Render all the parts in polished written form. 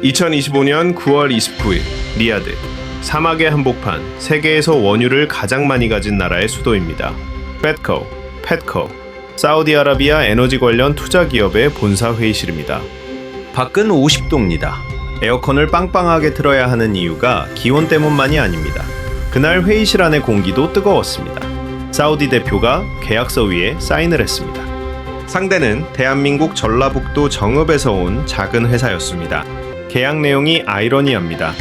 2025년 9월 29일 리야드, 사막의 한복판, 세계에서 원유를 가장 많이 가진 나라의 수도입니다. 팻코, 사우디아라비아 에너지 관련 투자 기업의 본사 회의실입니다. 밖은 50도입니다. 에어컨을 빵빵하게 틀어야 하는 이유가 기온 때문만이 아닙니다. 그날 회의실 안의 공기도 뜨거웠습니다. 사우디 대표가 계약서 위에 사인을 했습니다. 상대는 대한민국 전라북도 정읍에서 온 작은 회사였습니다. 계약 내용이 아이러니합니다.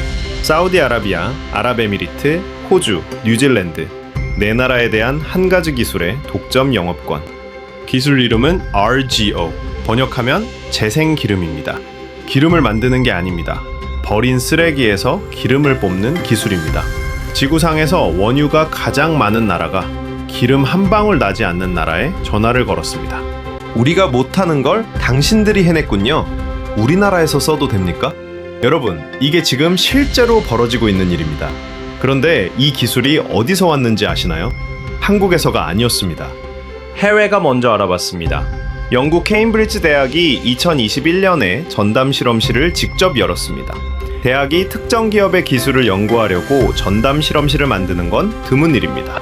사우디아라비아, 아랍에미리트, 호주, 뉴질랜드 네 나라에 대한 한 가지 기술의 독점 영업권. 기술 이름은 RGO, 번역하면 재생기름입니다. 기름을 만드는 게 아닙니다. 버린 쓰레기에서 기름을 뽑는 기술입니다. 지구상에서 원유가 가장 많은 나라가 기름 한 방울 나지 않는 나라에 전화를 걸었습니다. 우리가 못하는 걸 당신들이 해냈군요. 우리나라에서 써도 됩니까? 여러분, 이게 지금 실제로 벌어지고 있는 일입니다. 그런데 이 기술이 어디서 왔는지 아시나요? 한국에서가 아니었습니다. 해외가 먼저 알아봤습니다. 영국 케임브리지 대학이 2021년에 전담 실험실을 직접 열었습니다. 대학이 특정 기업의 기술을 연구하려고 전담 실험실을 만드는 건 드문 일입니다.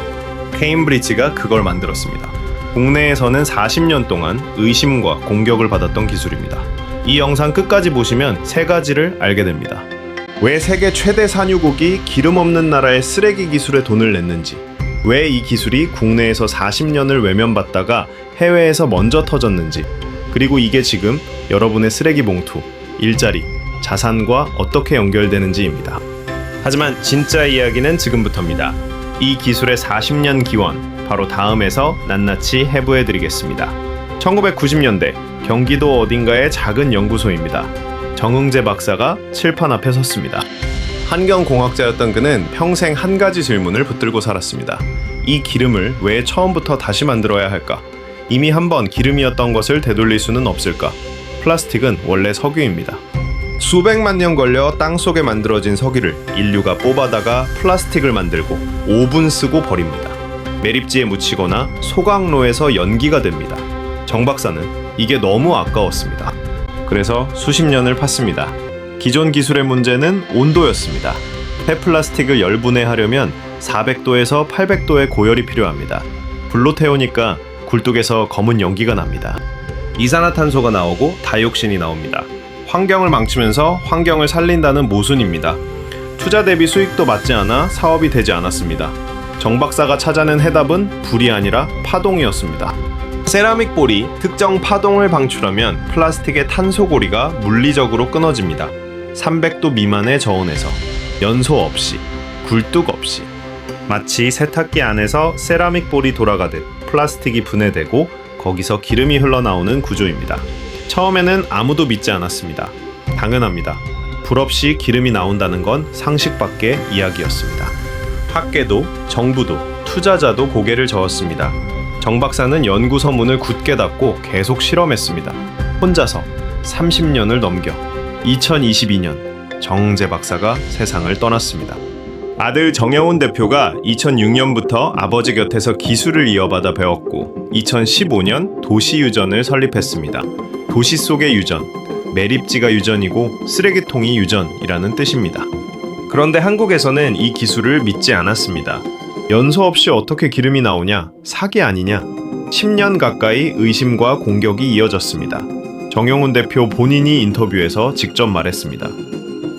케임브리지가 그걸 만들었습니다. 국내에서는 40년 동안 의심과 공격을 받았던 기술입니다. 이 영상 끝까지 보시면 세 가지를 알게 됩니다. 왜 세계 최대 산유국이 기름 없는 나라의 쓰레기 기술에 돈을 냈는지, 왜 이 기술이 국내에서 40년을 외면받다가 해외에서 먼저 터졌는지, 그리고 이게 지금 여러분의 쓰레기 봉투, 일자리, 자산과 어떻게 연결되는지입니다. 하지만 진짜 이야기는 지금부터입니다. 이 기술의 40년 기원, 바로 다음에서 낱낱이 해부해드리겠습니다. 1990년대 경기도 어딘가의 작은 연구소입니다. 정응재 박사가 칠판 앞에 섰습니다. 환경공학자였던 그는 평생 한 가지 질문을 붙들고 살았습니다. 이 기름을 왜 처음부터 다시 만들어야 할까? 이미 한번 기름이었던 것을 되돌릴 수는 없을까? 플라스틱은 원래 석유입니다. 수백만 년 걸려 땅속에 만들어진 석유를 인류가 뽑아다가 플라스틱을 만들고 5분 쓰고 버립니다. 매립지에 묻히거나 소각로에서 연기가 됩니다. 정 박사는 이게 너무 아까웠습니다. 그래서 수십 년을 팠습니다. 기존 기술의 문제는 온도였습니다. 폐플라스틱을 열분해하려면 400도에서 800도의 고열이 필요합니다. 불로 태우니까 굴뚝에서 검은 연기가 납니다. 이산화탄소가 나오고 다이옥신이 나옵니다. 환경을 망치면서 환경을 살린다는 모순입니다. 투자 대비 수익도 맞지 않아 사업이 되지 않았습니다. 정 박사가 찾아낸 해답은 불이 아니라 파동이었습니다. 세라믹 볼이 특정 파동을 방출하면 플라스틱의 탄소 고리가 물리적으로 끊어집니다. 300도 미만의 저온에서 연소 없이, 굴뚝 없이, 마치 세탁기 안에서 세라믹 볼이 돌아가듯 플라스틱이 분해되고 거기서 기름이 흘러나오는 구조입니다. 처음에는 아무도 믿지 않았습니다. 당연합니다. 불 없이 기름이 나온다는 건 상식밖의 이야기였습니다. 학계도, 정부도, 투자자도 고개를 저었습니다. 정 박사는 연구소 문을 굳게 닫고 계속 실험했습니다. 혼자서 30년을 넘겨 2022년 정응재 박사가 세상을 떠났습니다. 아들 정영훈 대표가 2006년부터 아버지 곁에서 기술을 이어받아 배웠고 2015년 도시유전을 설립했습니다. 도시 속의 유전, 매립지가 유전이고 쓰레기통이 유전이라는 뜻입니다. 그런데 한국에서는 이 기술을 믿지 않았습니다. 연소 없이 어떻게 기름이 나오냐? 사기 아니냐? 10년 가까이 의심과 공격이 이어졌습니다. 정영훈 대표 본인이 인터뷰에서 직접 말했습니다.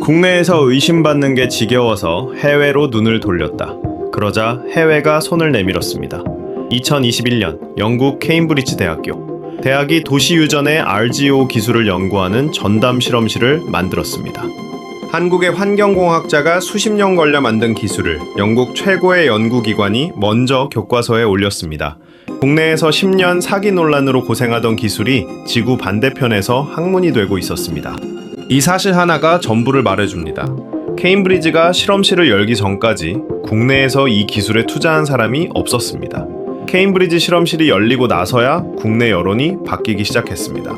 국내에서 의심받는 게 지겨워서 해외로 눈을 돌렸다. 그러자 해외가 손을 내밀었습니다. 2021년 영국 케임브리지 대학교. 대학이 도시유전의 RGO 기술을 연구하는 전담 실험실을 만들었습니다. 한국의 환경공학자가 수십 년 걸려 만든 기술을 영국 최고의 연구기관이 먼저 교과서에 올렸습니다. 국내에서 10년 사기 논란으로 고생하던 기술이 지구 반대편에서 학문이 되고 있었습니다. 이 사실 하나가 전부를 말해줍니다. 케임브리지가 실험실을 열기 전까지 국내에서 이 기술에 투자한 사람이 없었습니다. 케임브리지 실험실이 열리고 나서야 국내 여론이 바뀌기 시작했습니다.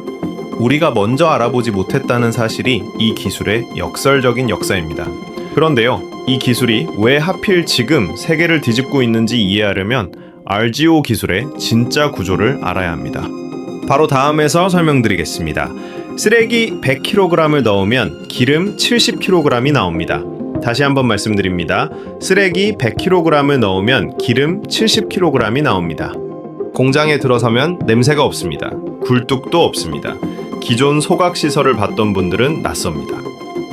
우리가 먼저 알아보지 못했다는 사실이 이 기술의 역설적인 역사입니다. 그런데요, 이 기술이 왜 하필 지금 세계를 뒤집고 있는지 이해하려면 RGO 기술의 진짜 구조를 알아야 합니다. 바로 다음에서 설명드리겠습니다. 쓰레기 100kg을 넣으면 기름 70kg이 나옵니다. 다시 한번 말씀드립니다. 쓰레기 100kg을 넣으면 기름 70kg이 나옵니다. 공장에 들어서면 냄새가 없습니다. 굴뚝도 없습니다. 기존 소각시설을 봤던 분들은 낯섭니다.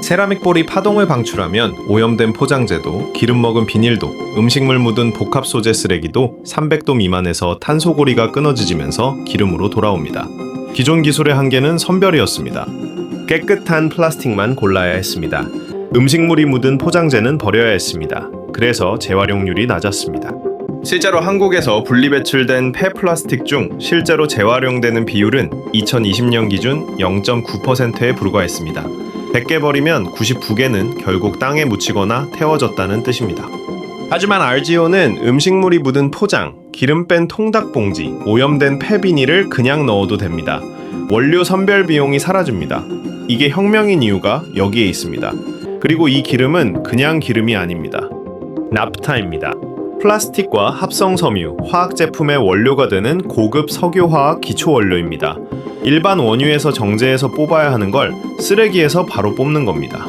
세라믹 볼이 파동을 방출하면 오염된 포장재도 기름 먹은 비닐도 음식물 묻은 복합 소재 쓰레기도 300도 미만에서 탄소고리가 끊어지면서 기름으로 돌아옵니다. 기존 기술의 한계는 선별이었습니다. 깨끗한 플라스틱만 골라야 했습니다. 음식물이 묻은 포장재는 버려야 했습니다. 그래서 재활용률이 낮았습니다. 실제로 한국에서 분리배출된 폐플라스틱 중 실제로 재활용되는 비율은 2020년 기준 0.9%에 불과했습니다. 100개 버리면 99개는 결국 땅에 묻히거나 태워졌다는 뜻입니다. 하지만 RGO는 음식물이 묻은 포장, 기름 뺀 통닭봉지, 오염된 폐비닐을 그냥 넣어도 됩니다. 원료 선별 비용이 사라집니다. 이게 혁명인 이유가 여기에 있습니다. 그리고 이 기름은 그냥 기름이 아닙니다. 납타입니다. 플라스틱과 합성 섬유, 화학 제품의 원료가 되는 고급 석유화학 기초 원료입니다. 일반 원유에서 정제해서 뽑아야 하는 걸 쓰레기에서 바로 뽑는 겁니다.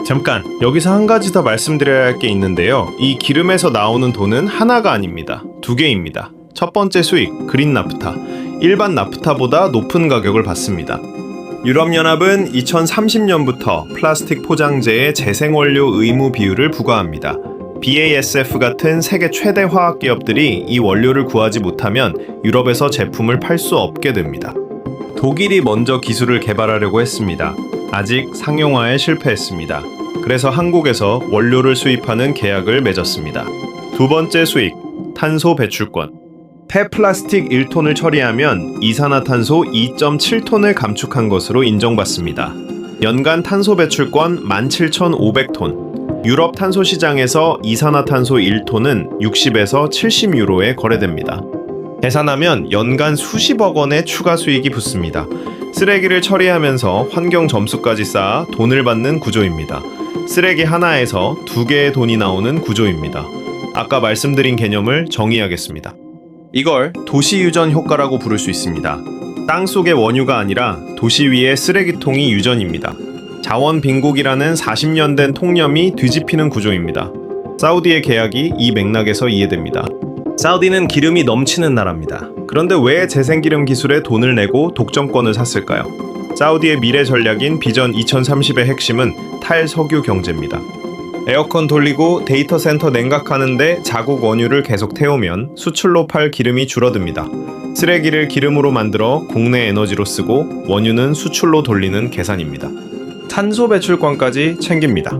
잠깐, 여기서 한 가지 더 말씀드려야 할 게 있는데요. 이 기름에서 나오는 돈은 하나가 아닙니다. 두 개입니다. 첫 번째 수익, 그린 나프타. 일반 나프타보다 높은 가격을 받습니다. 유럽연합은 2030년부터 플라스틱 포장재의 재생원료 의무 비율을 부과합니다. BASF 같은 세계 최대 화학 기업들이 이 원료를 구하지 못하면 유럽에서 제품을 팔 수 없게 됩니다. 독일이 먼저 기술을 개발하려고 했습니다. 아직 상용화에 실패했습니다. 그래서 한국에서 원료를 수입하는 계약을 맺었습니다. 두 번째 수익, 탄소 배출권. 폐플라스틱 1톤을 처리하면 이산화탄소 2.7톤을 감축한 것으로 인정받습니다. 연간 탄소 배출권 17,500톤. 유럽 탄소 시장에서 이산화탄소 1톤은 60에서 70유로에 거래됩니다. 계산하면 연간 수십억 원의 추가 수익이 붙습니다. 쓰레기를 처리하면서 환경 점수까지 쌓아 돈을 받는 구조입니다. 쓰레기 하나에서 두 개의 돈이 나오는 구조입니다. 아까 말씀드린 개념을 정의하겠습니다. 이걸 도시유전 효과라고 부를 수 있습니다. 땅 속의 원유가 아니라 도시 위의 쓰레기통이 유전입니다. 자원 빈곡이라는 40년 된 통념이 뒤집히는 구조입니다. 사우디의 계약이 이 맥락에서 이해됩니다. 사우디는 기름이 넘치는 나라입니다. 그런데 왜 재생기름 기술에 돈을 내고 독점권을 샀을까요? 사우디의 미래 전략인 비전 2030의 핵심은 탈석유 경제입니다. 에어컨 돌리고 데이터 센터 냉각하는데 자국 원유를 계속 태우면 수출로 팔 기름이 줄어듭니다. 쓰레기를 기름으로 만들어 국내 에너지로 쓰고 원유는 수출로 돌리는 계산입니다. 탄소 배출권까지 챙깁니다.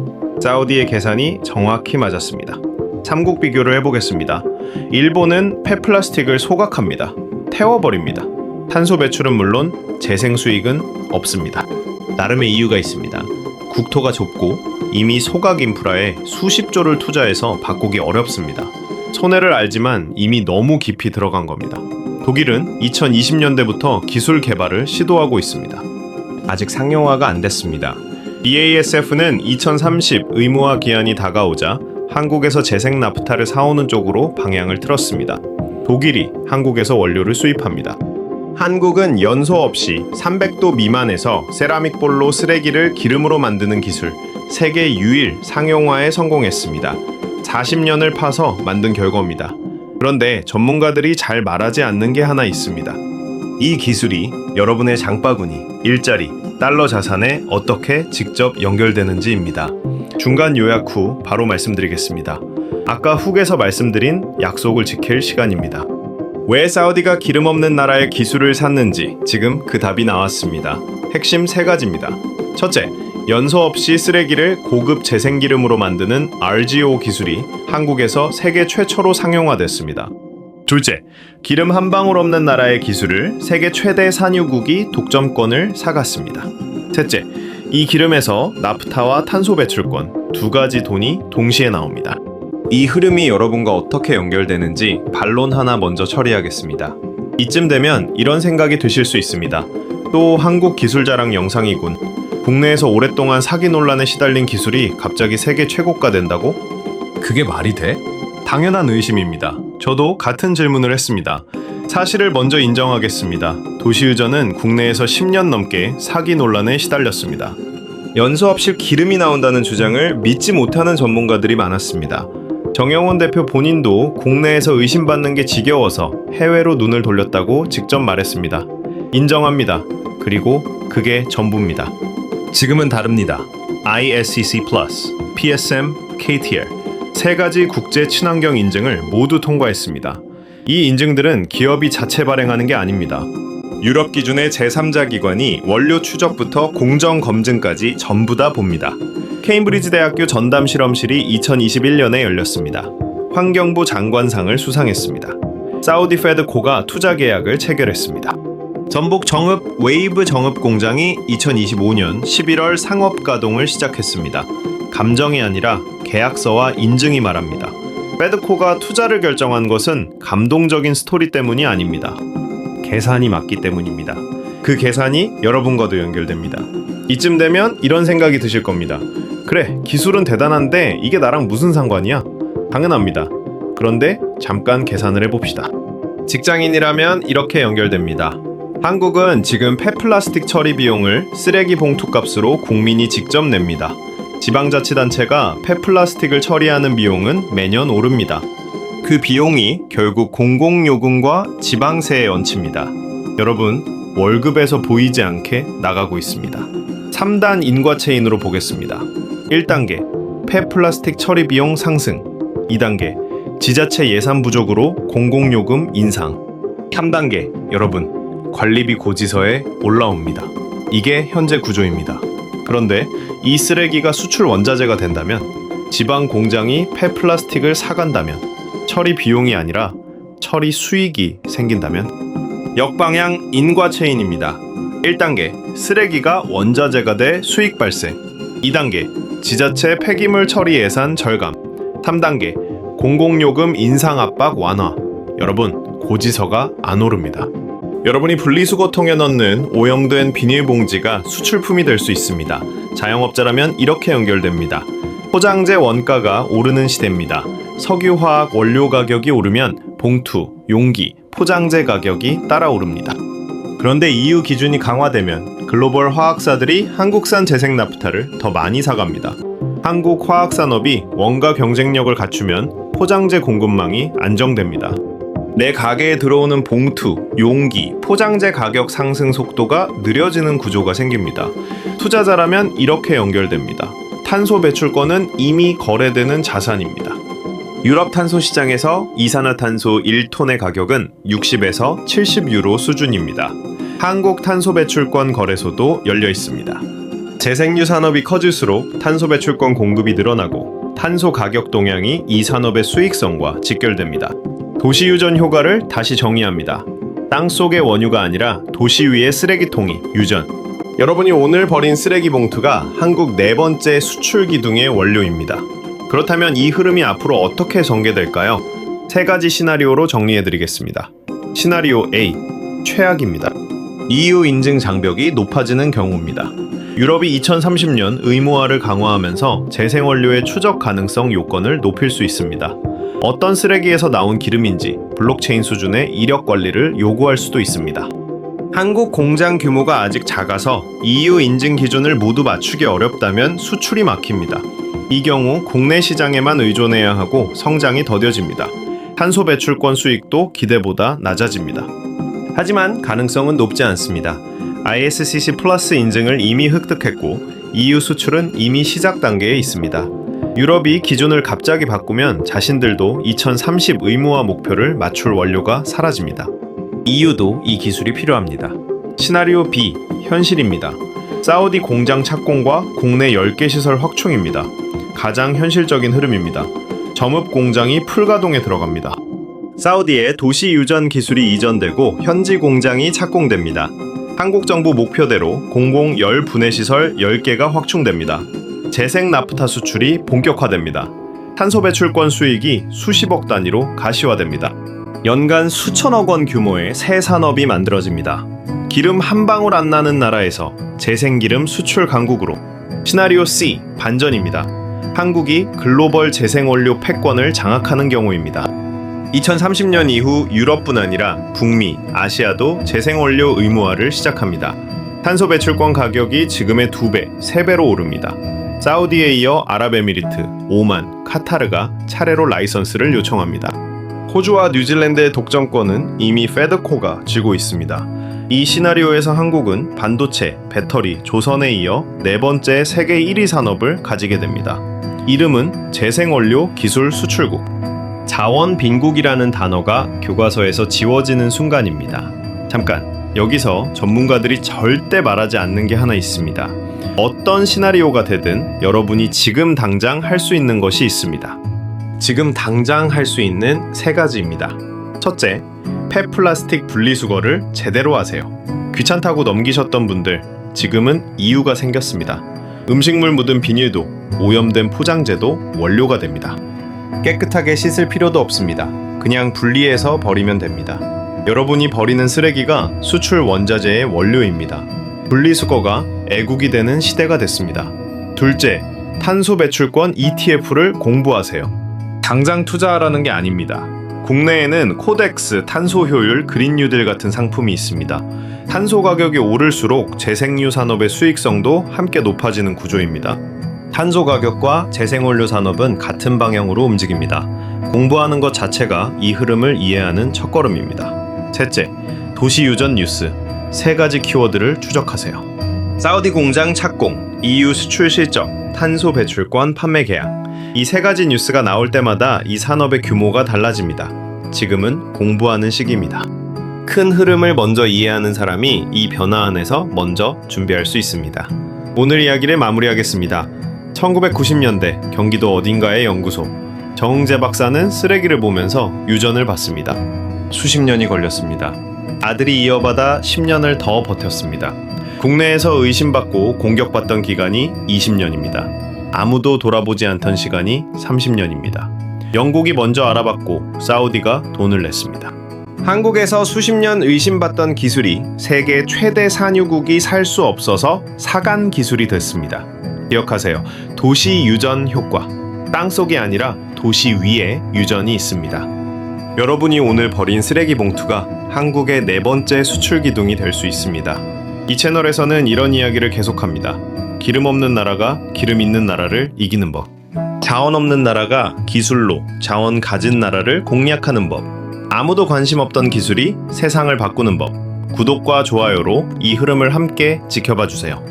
사우디의 계산이 정확히 맞았습니다. 3국 비교를 해보겠습니다. 일본은 폐플라스틱을 소각합니다. 태워버립니다. 탄소 배출은 물론 재생 수익은 없습니다. 나름의 이유가 있습니다. 국토가 좁고 이미 소각 인프라에 수십조를 투자해서 바꾸기 어렵습니다. 손해를 알지만 이미 너무 깊이 들어간 겁니다. 독일은 2020년대부터 기술 개발을 시도하고 있습니다. 아직 상용화가 안 됐습니다. BASF는 2030 의무화 기한이 다가오자 한국에서 재생 나프타를 사오는 쪽으로 방향을 틀었습니다. 독일이 한국에서 원료를 수입합니다. 한국은 연소 없이 300도 미만에서 세라믹 볼로 쓰레기를 기름으로 만드는 기술, 세계 유일 상용화에 성공했습니다. 40년을 파서 만든 결과입니다. 그런데 전문가들이 잘 말하지 않는 게 하나 있습니다. 이 기술이 여러분의 장바구니, 일자리, 달러 자산에 어떻게 직접 연결되는지입니다. 중간 요약 후 바로 말씀드리겠습니다. 아까 훅에서 말씀드린 약속을 지킬 시간입니다. 왜 사우디가 기름 없는 나라의 기술을 샀는지 지금 그 답이 나왔습니다. 핵심 3가지입니다. 첫째, 연소 없이 쓰레기를 고급 재생기름으로 만드는 RGO 기술이 한국에서 세계 최초로 상용화됐습니다. 둘째, 기름 한 방울 없는 나라의 기술을 세계 최대 산유국이 독점권을 사갔습니다. 셋째, 이 기름에서 나프타와 탄소 배출권 2가지 돈이 동시에 나옵니다. 이 흐름이 여러분과 어떻게 연결되는지 반론 하나 먼저 처리하겠습니다. 이쯤 되면 이런 생각이 드실 수 있습니다. 또 한국 기술자랑 영상이군. 국내에서 오랫동안 사기 논란에 시달린 기술이 갑자기 세계 최고가 된다고? 그게 말이 돼? 당연한 의심입니다. 저도 같은 질문을 했습니다. 사실을 먼저 인정하겠습니다. 도시유전은 국내에서 10년 넘게 사기 논란에 시달렸습니다. 연소합실 기름이 나온다는 주장을 믿지 못하는 전문가들이 많았습니다. 정영원 대표 본인도 국내에서 의심받는 게 지겨워서 해외로 눈을 돌렸다고 직접 말했습니다. 인정합니다. 그리고 그게 전부입니다. 지금은 다릅니다. ISCC+, PSM, KTR 세 가지 국제 친환경 인증을 모두 통과했습니다. 이 인증들은 기업이 자체 발행하는 게 아닙니다. 유럽 기준의 제3자 기관이 원료 추적부터 공정 검증까지 전부 다 봅니다. 케임브리지 대학교 전담 실험실이 2021년에 열렸습니다. 환경부 장관상을 수상했습니다. 사우디 페드코가 투자 계약을 체결했습니다. 전복 정읍 웨이브 정읍 공장이 2025년 11월 상업 가동을 시작했습니다. 감정이 아니라 계약서와 인증이 말합니다. 페드코가 투자를 결정한 것은 감동적인 스토리 때문이 아닙니다. 계산이 맞기 때문입니다. 그 계산이 여러분과도 연결됩니다. 이쯤 되면 이런 생각이 드실 겁니다. 그래, 기술은 대단한데 이게 나랑 무슨 상관이야? 당연합니다. 그런데 잠깐 계산을 해봅시다. 직장인이라면 이렇게 연결됩니다. 한국은 지금 폐플라스틱 처리 비용을 쓰레기 봉투 값으로 국민이 직접 냅니다. 지방자치단체가 폐플라스틱을 처리하는 비용은 매년 오릅니다. 그 비용이 결국 공공요금과 지방세에 얹힙니다. 여러분, 월급에서 보이지 않게 나가고 있습니다. 3단 인과체인으로 보겠습니다. 1단계, 폐플라스틱 처리 비용 상승. 2단계, 지자체 예산 부족으로 공공요금 인상. 3단계, 여러분, 관리비 고지서에 올라옵니다. 이게 현재 구조입니다. 그런데 이 쓰레기가 수출 원자재가 된다면, 지방 공장이 폐플라스틱을 사간다면, 처리 비용이 아니라 처리 수익이 생긴다면, 역방향 인과체인입니다. 1단계, 쓰레기가 원자재가 돼 수익 발생. 2단계, 지자체 폐기물 처리 예산 절감. 3단계, 공공요금 인상 압박 완화. 여러분, 고지서가 안 오릅니다. 여러분이 분리수거통에 넣는 오염된 비닐봉지가 수출품이 될 수 있습니다. 자영업자라면 이렇게 연결됩니다. 포장재 원가가 오르는 시대입니다. 석유화학 원료 가격이 오르면 봉투, 용기, 포장재 가격이 따라 오릅니다. 그런데 EU 기준이 강화되면 글로벌 화학사들이 한국산 재생 나프타를 더 많이 사갑니다. 한국 화학산업이 원가 경쟁력을 갖추면 포장재 공급망이 안정됩니다. 내 가게에 들어오는 봉투, 용기, 포장재 가격 상승 속도가 느려지는 구조가 생깁니다. 투자자라면 이렇게 연결됩니다. 탄소 배출권은 이미 거래되는 자산입니다. 유럽 탄소 시장에서 이산화탄소 1톤의 가격은 60에서 70유로 수준입니다. 한국 탄소 배출권 거래소도 열려 있습니다. 재생유 산업이 커질수록 탄소 배출권 공급이 늘어나고 탄소 가격 동향이 이 산업의 수익성과 직결됩니다. 도시유전 효과를 다시 정의합니다. 땅속의 원유가 아니라 도시 위의 쓰레기통이 유전. 여러분이 오늘 버린 쓰레기 봉투가 한국 네 번째 수출 기둥의 원료입니다. 그렇다면 이 흐름이 앞으로 어떻게 전개될까요? 세 가지 시나리오로 정리해드리겠습니다. 시나리오 A, 최악입니다. EU 인증 장벽이 높아지는 경우입니다. 유럽이 2030년 의무화를 강화하면서 재생원료의 추적 가능성 요건을 높일 수 있습니다. 어떤 쓰레기에서 나온 기름인지 블록체인 수준의 이력 관리를 요구할 수도 있습니다. 한국 공장 규모가 아직 작아서 EU 인증 기준을 모두 맞추기 어렵다면 수출이 막힙니다. 이 경우 국내 시장에만 의존해야 하고 성장이 더뎌집니다. 탄소 배출권 수익도 기대보다 낮아집니다. 하지만 가능성은 높지 않습니다. ISCC 플러스 인증을 이미 획득했고 EU 수출은 이미 시작 단계에 있습니다. 유럽이 기준을 갑자기 바꾸면 자신들도 2030 의무화 목표를 맞출 원료가 사라집니다. EU도 이 기술이 필요합니다. 시나리오 B, 현실입니다. 사우디 공장 착공과 국내 10개 시설 확충입니다. 가장 현실적인 흐름입니다. 점읍 공장이 풀가동에 들어갑니다. 사우디에 도시 유전 기술이 이전되고 현지 공장이 착공됩니다. 한국 정부 목표대로 공공 열 분해 시설 10개가 확충됩니다. 재생 나프타 수출이 본격화됩니다. 탄소 배출권 수익이 수십억 단위로 가시화됩니다. 연간 수천억 원 규모의 새 산업이 만들어집니다. 기름 한 방울 안 나는 나라에서 재생기름 수출 강국으로. 시나리오 C, 반전입니다. 한국이 글로벌 재생원료 패권을 장악하는 경우입니다. 2030년 이후 유럽뿐 아니라 북미, 아시아도 재생원료 의무화를 시작합니다. 탄소 배출권 가격이 지금의 2배, 3배로 오릅니다. 사우디에 이어 아랍에미리트, 오만, 카타르가 차례로 라이선스를 요청합니다. 호주와 뉴질랜드의 독점권은 이미 페드코가 쥐고 있습니다. 이 시나리오에서 한국은 반도체, 배터리, 조선에 이어 4번째 세계 1위 산업을 가지게 됩니다. 이름은 재생원료 기술 수출국. 자원 빈국이라는 단어가 교과서에서 지워지는 순간입니다. 잠깐, 여기서 전문가들이 절대 말하지 않는 게 하나 있습니다. 어떤 시나리오가 되든 여러분이 지금 당장 할 수 있는 것이 있습니다. 지금 당장 할 수 있는 3가지입니다. 첫째, 폐플라스틱 분리수거를 제대로 하세요. 귀찮다고 넘기셨던 분들, 지금은 이유가 생겼습니다. 음식물 묻은 비닐도, 오염된 포장재도 원료가 됩니다. 깨끗하게 씻을 필요도 없습니다. 그냥 분리해서 버리면 됩니다. 여러분이 버리는 쓰레기가 수출 원자재의 원료입니다. 분리수거가 애국이 되는 시대가 됐습니다. 둘째, 탄소 배출권 ETF를 공부하세요. 당장 투자하라는 게 아닙니다. 국내에는 코덱스, 탄소 효율, 그린 뉴딜 같은 상품이 있습니다. 탄소 가격이 오를수록 재생유 산업의 수익성도 함께 높아지는 구조입니다. 탄소 가격과 재생원료 산업은 같은 방향으로 움직입니다. 공부하는 것 자체가 이 흐름을 이해하는 첫걸음입니다. 셋째, 도시 유전 뉴스. 3가지 키워드를 추적하세요. 사우디 공장 착공, EU 수출 실적, 탄소 배출권 판매 계약. 이 3가지 뉴스가 나올 때마다 이 산업의 규모가 달라집니다. 지금은 공부하는 시기입니다. 큰 흐름을 먼저 이해하는 사람이 이 변화 안에서 먼저 준비할 수 있습니다. 오늘 이야기를 마무리하겠습니다. 1990년대 경기도 어딘가의 연구소. 정응재 박사는 쓰레기를 보면서 유전을 봤습니다. 수십 년이 걸렸습니다. 아들이 이어받아 10년을 더 버텼습니다. 국내에서 의심받고 공격받던 기간이 20년입니다. 아무도 돌아보지 않던 시간이 30년입니다. 영국이 먼저 알아봤고 사우디가 돈을 냈습니다. 한국에서 수십 년 의심받던 기술이 세계 최대 산유국이 살 수 없어서 사간 기술이 됐습니다. 기억하세요. 도시 유전 효과. 땅속이 아니라 도시 위에 유전이 있습니다. 여러분이 오늘 버린 쓰레기 봉투가 한국의 4번째 수출 기둥이 될 수 있습니다. 이 채널에서는 이런 이야기를 계속합니다. 기름 없는 나라가 기름 있는 나라를 이기는 법. 자원 없는 나라가 기술로 자원 가진 나라를 공략하는 법. 아무도 관심 없던 기술이 세상을 바꾸는 법. 구독과 좋아요로 이 흐름을 함께 지켜봐 주세요.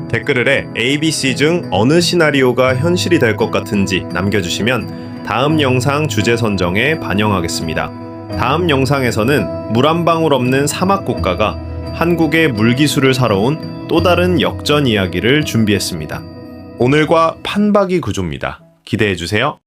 댓글에 ABC 중 어느 시나리오가 현실이 될 것 같은지 남겨주시면 다음 영상 주제 선정에 반영하겠습니다. 다음 영상에서는 물 한 방울 없는 사막 국가가 한국의 물기술을 사러 온 또 다른 역전 이야기를 준비했습니다. 오늘과 판박이 구조입니다. 기대해주세요.